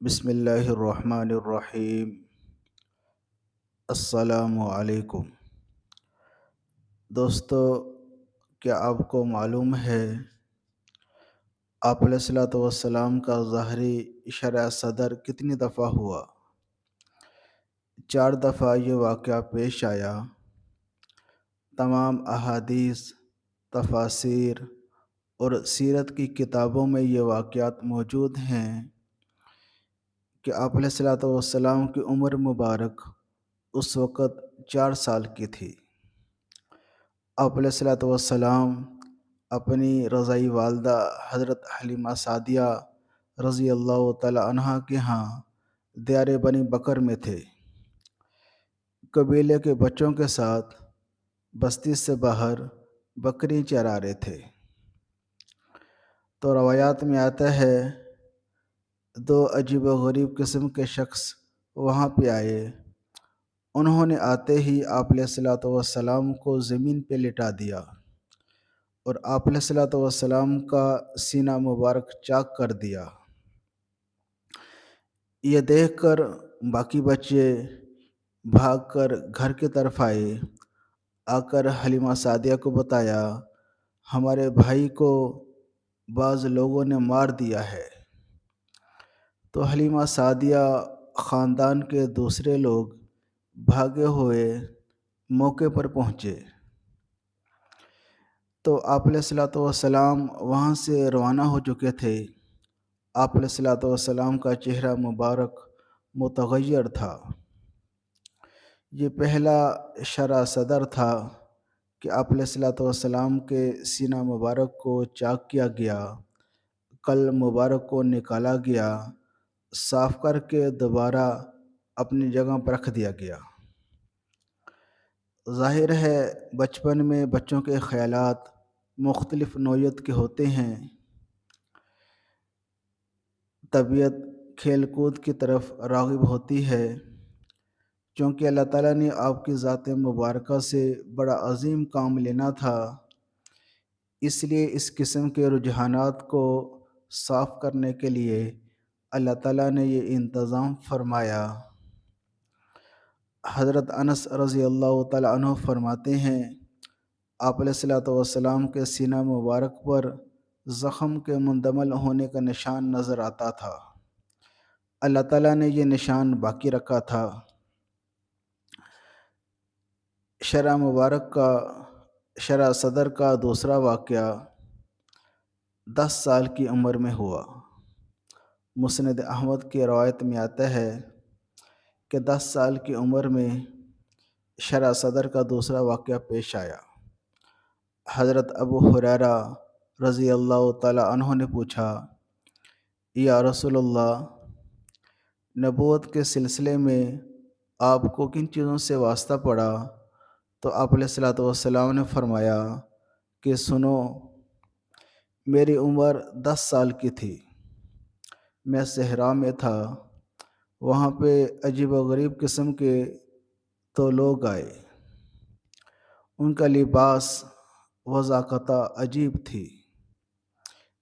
بسم اللہ الرحمن الرحیم۔ السلام علیکم دوستو، کیا آپ کو معلوم ہے آپ علیہ الصلوۃ والسلام کا ظاہری شرع صدر کتنی دفعہ ہوا؟ 4 دفعہ یہ واقعہ پیش آیا۔ تمام احادیث، تفاسیر اور سیرت کی کتابوں میں یہ واقعات موجود ہیں کہ آپ علیہ الصلوۃ والسلام کی عمر مبارک اس وقت 4 سال کی تھی۔ آپ علیہ الصلوۃ والسلام اپنی رضائی والدہ حضرت حلیمہ سعدیہ رضی اللہ تعالی عنہا کے ہاں دیار بنی بکر میں تھے۔ قبیلے کے بچوں کے ساتھ بستی سے باہر بکری چرا رہے تھے، تو روایات میں آتا ہے 2 عجیب و غریب قسم کے شخص وہاں پہ آئے۔ انہوں نے آتے ہی آپ علیہ الصلوۃ والسلام کو زمین پہ لٹا دیا اور آپ علیہ الصلوۃ والسلام کا سینہ مبارک چاک کر دیا۔ یہ دیکھ کر باقی بچے بھاگ کر گھر کی طرف آئے، آ کر حلیمہ سعدیہ کو بتایا ہمارے بھائی کو بعض لوگوں نے مار دیا ہے۔ تو حلیمہ سعدیہ خاندان کے دوسرے لوگ بھاگے ہوئے موقع پر پہنچے، تو آپ علیہ الصلوۃ والسلام وہاں سے روانہ ہو چکے تھے۔ آپ علیہ الصلوۃ والسلام کا چہرہ مبارک متغیر تھا۔ یہ پہلا شرع صدر تھا کہ آپ علیہ الصلوۃ والسلام کے سینہ مبارک کو چاک کیا گیا، قلب مبارک کو نکالا گیا، صاف کر کے دوبارہ اپنی جگہ پر رکھ دیا گیا۔ ظاہر ہے بچپن میں بچوں کے خیالات مختلف نوعیت کے ہوتے ہیں۔ طبیعت کھیل کود کی طرف راغب ہوتی ہے، چونکہ اللہ تعالیٰ نے آپ کی ذات مبارکہ سے بڑا عظیم کام لینا تھا، اس لیے اس قسم کے رجحانات کو صاف کرنے کے لیے اللہ تعالیٰ نے یہ انتظام فرمایا۔ حضرت انس رضی اللہ تعالیٰ عنہ فرماتے ہیں آپ علیہ الصلوۃ والسلام کے سینہ مبارک پر زخم کے مندمل ہونے کا نشان نظر آتا تھا۔ اللہ تعالیٰ نے یہ نشان باقی رکھا تھا۔ شرع صدر کا دوسرا واقعہ 10 سال کی عمر میں ہوا۔ مسند احمد کی روایت میں آتا ہے کہ 10 سال کی عمر میں شرع صدر کا دوسرا واقعہ پیش آیا۔ حضرت ابو ہریرہ رضی اللہ تعالی عنہ نے پوچھا یا رسول اللہ، نبوت کے سلسلے میں آپ کو کن چیزوں سے واسطہ پڑا؟ تو آپ علیہ الصلوۃ والسلام نے فرمایا کہ سنو، میری عمر 10 سال کی تھی، میں صحرا میں تھا، وہاں پہ عجیب و غریب قسم کے تو لوگ آئے، ان کا لباس وضاقتہ عجیب تھی،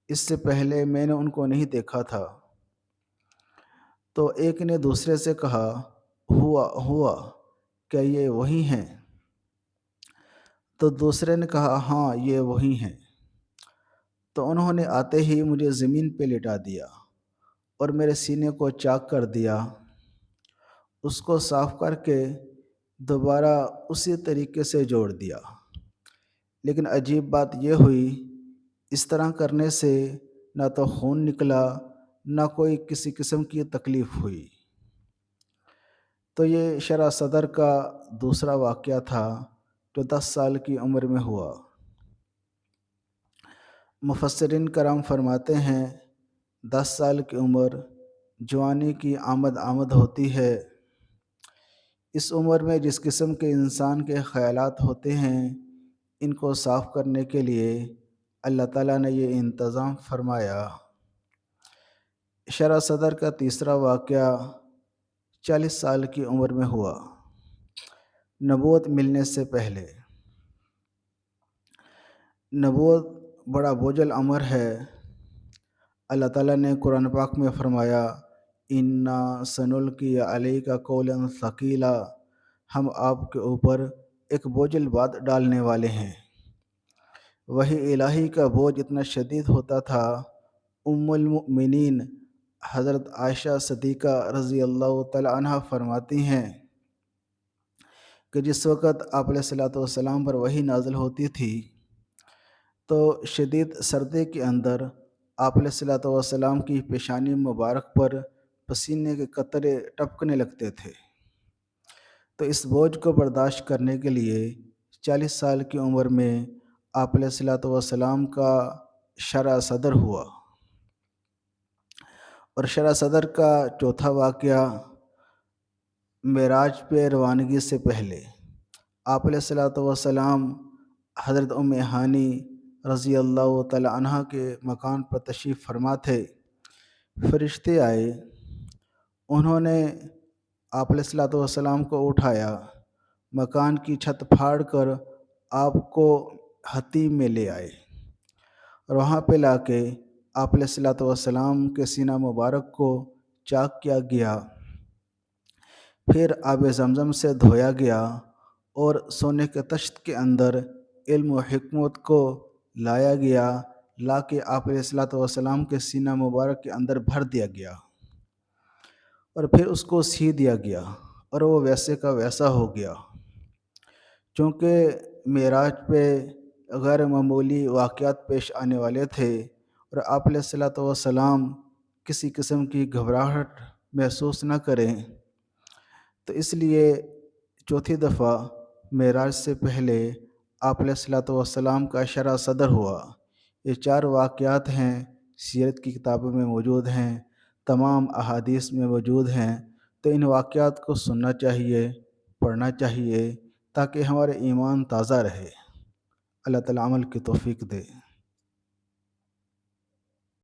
اس سے پہلے میں نے ان کو نہیں دیکھا تھا۔ تو ایک نے دوسرے سے کہا ہوا کیا یہ وہی ہیں؟ تو دوسرے نے کہا ہاں یہ وہی ہیں۔ تو انہوں نے آتے ہی مجھے زمین پہ لٹا دیا اور میرے سینے کو چاک کر دیا، اس کو صاف کر کے دوبارہ اسی طریقے سے جوڑ دیا۔ لیکن عجیب بات یہ ہوئی، اس طرح کرنے سے نہ تو خون نکلا، نہ کوئی کسی قسم کی تکلیف ہوئی۔ تو یہ شرع صدر کا دوسرا واقعہ تھا جو 10 سال کی عمر میں ہوا۔ مفسرین کرام فرماتے ہیں 10 سال کی عمر جوانی کی آمد ہوتی ہے۔ اس عمر میں جس قسم کے انسان کے خیالات ہوتے ہیں، ان کو صاف کرنے کے لیے اللہ تعالیٰ نے یہ انتظام فرمایا۔ شرع صدر کا تیسرا واقعہ 40 سال کی عمر میں ہوا، نبوت ملنے سے پہلے۔ نبوت بڑا بوجھل امر ہے۔ اللہ تعالیٰ نے قرآن پاک میں فرمایا انا سنلقی علیک قولا ثقیلا، ہم آپ کے اوپر ایک بوجھل بات ڈالنے والے ہیں۔ وہی الہی کا بوجھ اتنا شدید ہوتا تھا، ام المؤمنین حضرت عائشہ صدیقہ رضی اللہ تعالی عنہ فرماتی ہیں کہ جس وقت آپ علیہ الصلوۃ والسلام پر وحی نازل ہوتی تھی تو شدید سردی کے اندر آپ علیہ الصلوۃ والسلام کی پیشانی مبارک پر پسینے کے قطرے ٹپکنے لگتے تھے۔ تو اس بوجھ کو برداشت کرنے کے لیے 40 سال کی عمر میں آپ علیہ الصلوۃ والسلام کا شرع صدر ہوا، اور شرع صدر کا چوتھا واقعہ معراج پہ روانگی سے پہلے آپ علیہ الصلوۃ والسلام حضرت ام ہانی رضی اللہ تعالی عنہ کے مکان پر تشریف فرما تھے۔ فرشتے آئے، انہوں نے آپ علیہ الصلوۃ والسلام کو اٹھایا، مکان کی چھت پھاڑ کر آپ کو حتیم میں لے آئے، اور وہاں پہ لا کے آپ علیہ الصلوۃ والسلام کے سینہ مبارک کو چاک کیا گیا، پھر آب زمزم سے دھویا گیا، اور سونے کے تشت کے اندر علم و حکمت کو لایا گیا، لا کے آپ علیہ الصلوۃ والسلام کے سینہ مبارک کے اندر بھر دیا گیا، اور پھر اس کو سی دیا گیا، اور وہ ویسے کا ویسا ہو گیا۔ چونکہ معراج پہ غیر معمولی واقعات پیش آنے والے تھے، اور آپ علیہ الصلوۃ والسلام کسی قسم کی گھبراہٹ محسوس نہ کریں، تو اس لیے چوتھی دفعہ معراج سے پہلے آپ علیہ الصلوۃ والسلام کا شرع صدر ہوا۔ یہ 4 واقعات ہیں، سیرت کی کتابوں میں موجود ہیں، تمام احادیث میں موجود ہیں، تو ان واقعات کو سننا چاہیے، پڑھنا چاہیے، تاکہ ہمارے ایمان تازہ رہے۔ اللہ تعالیٰ عمل کی توفیق دے۔